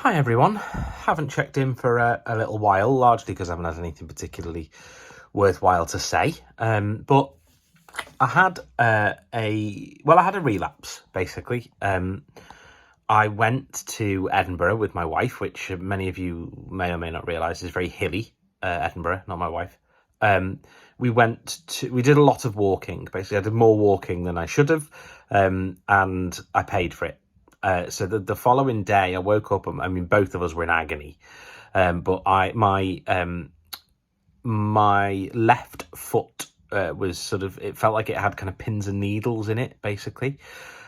Hi everyone, haven't checked in for a little while, largely because I haven't had anything particularly worthwhile to say, but I had I had a relapse, basically. I went to Edinburgh with my wife, which many of you may or may not realise is very hilly, Edinburgh, not my wife. We did a lot of walking, basically. I did more walking than I should have, and I paid for it. So the following day, I woke up. I mean, both of us were in agony. But my left foot was sort of. It felt like it had kind of pins and needles in it, basically.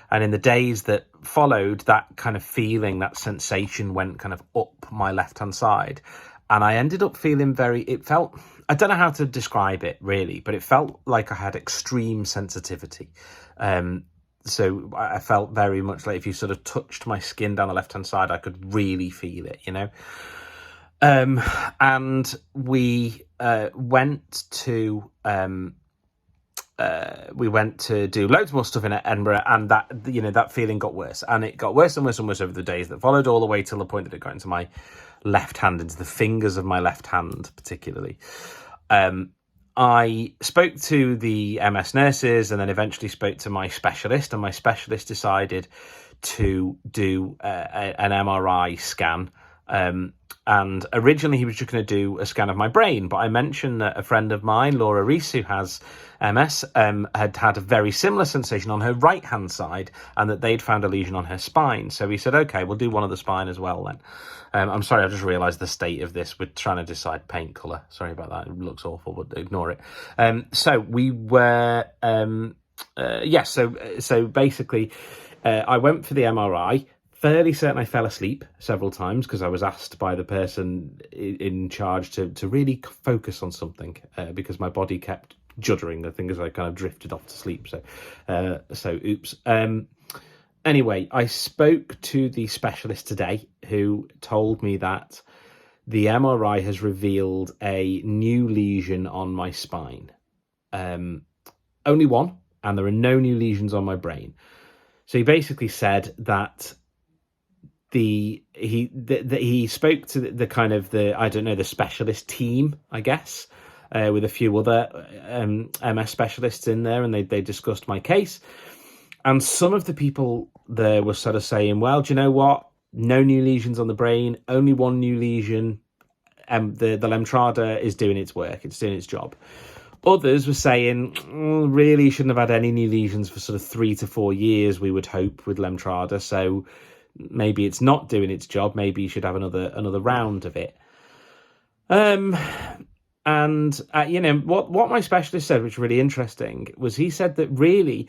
And in the days that followed, that kind of feeling, that sensation went kind of up my left-hand side, and I ended up feeling It felt. I don't know how to describe it really, but it felt like I had extreme sensitivity. So I felt very much like if you sort of touched my skin down the left-hand side, I could really feel it, you know. And we went to do loads more stuff in Edinburgh, and that feeling got worse, and it got worse and worse and worse over the days that followed, all the way till the point that it got into my left hand, into the fingers of my left hand, particularly. I spoke to the MS nurses and then eventually spoke to my specialist, and my specialist decided to do an MRI scan. And originally he was just going to do a scan of my brain, but I mentioned that a friend of mine, Laura Rees, who has MS, had a very similar sensation on her right-hand side, and that they'd found a lesion on her spine. So he said, okay, we'll do one of the spine as well then. I'm sorry, I just realised the state of this. We're trying to decide paint colour. Sorry about that. It looks awful, but ignore it. So we were, so basically, I went for the MRI. Fairly certain I fell asleep several times because I was asked by the person in charge to really focus on something because my body kept juddering. I think as I kind of drifted off to sleep. So oops. Anyway, I spoke to the specialist today who told me that the MRI has revealed a new lesion on my spine. Only one, and there are no new lesions on my brain. So he basically said that he spoke to the specialist team, I guess, with a few other MS specialists in there, and they discussed my case. And some of the people there were sort of saying, well, do you know what? No new lesions on the brain, only one new lesion. The Lemtrada is doing its work. It's doing its job. Others were saying, really shouldn't have had any new lesions for sort of 3 to 4 years, we would hope, with Lemtrada. So maybe it's not doing its job. Maybe you should have another round of it. What my specialist said, which was really interesting, was he said that really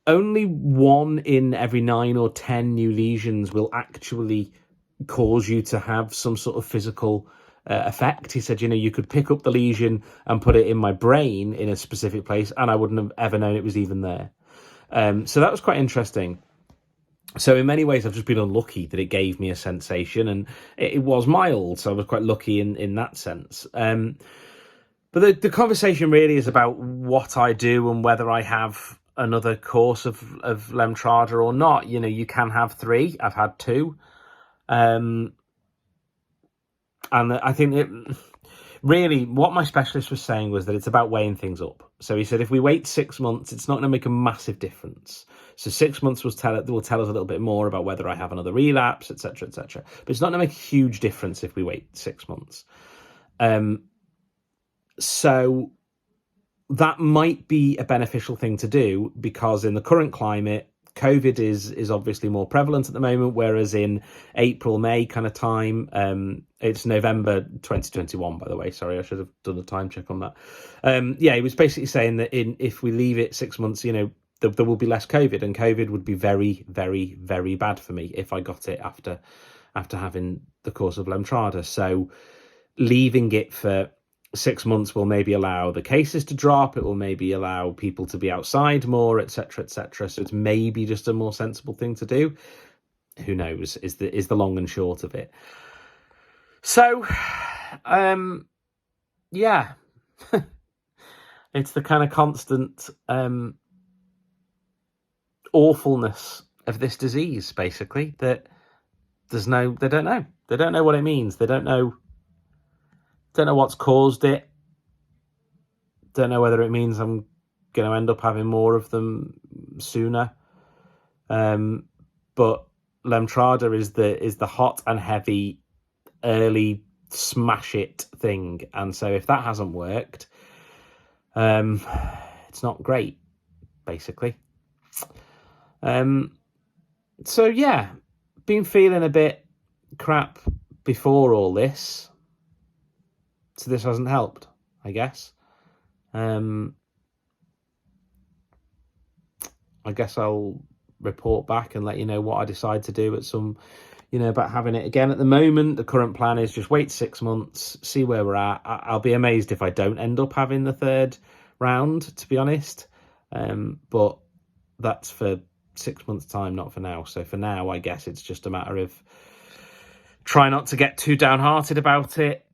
only 1 in every 9 or 10 new lesions will actually cause you to have some sort of physical effect. He said, you could pick up the lesion and put it in my brain in a specific place, and I wouldn't have ever known it was even there. So that was quite interesting. So in many ways, I've just been unlucky that it gave me a sensation, and it was mild, so I was quite lucky in that sense. But the conversation really is about what I do and whether I have another course of Lemtrada or not. You can have 3. I've had 2. And I think really what my specialist was saying was that it's about weighing things up. So he said if we wait 6 months, it's not going to make a massive difference. So 6 months will tell us a little bit more about whether I have another relapse, etc., etc. But it's not going to make a huge difference if we wait 6 months. So that might be a beneficial thing to do, because in the current climate, COVID is obviously more prevalent at the moment, whereas in April, May kind of time, it's November 2021, by the way. Sorry, I should have done a time check on that. He was basically saying that if we leave it 6 months, there will be less COVID, and COVID would be very, very, very bad for me if I got it after having the course of Lemtrada. So leaving it for 6 months will maybe allow the cases to drop. It will maybe allow people to be outside more, etc., etc. So it's maybe just a more sensible thing to do. Who knows? Is the long and short of it. So, it's the kind of constant awfulness of this disease, basically, that they don't know. They don't know what it means. They don't know what's caused it. Don't know whether it means I'm going to end up having more of them sooner. But Lemtrada is the hot and heavy early smash it thing, and so if that hasn't worked, it's not great, basically. So yeah, been feeling a bit crap before all this, so this hasn't helped, I guess. I guess I'll report back and let you know what I decide to do at some, about having it again. At the moment, the current plan is just wait 6 months, see where we're at. I'll be amazed if I don't end up having the third round, to be honest. But that's for 6 months' time, not for now. So for now, I guess it's just a matter of try not to get too downhearted about it.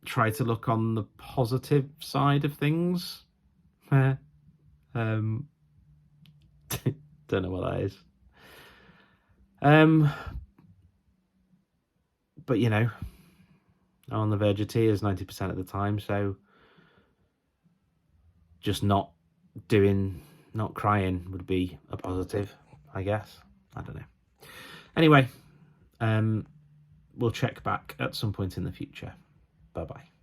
Try to look on the positive side of things. Don't know what that is. But I'm on the verge of tears 90% of the time, so just not crying would be a positive, I guess. I don't know. Anyway, we'll check back at some point in the future. Bye-bye.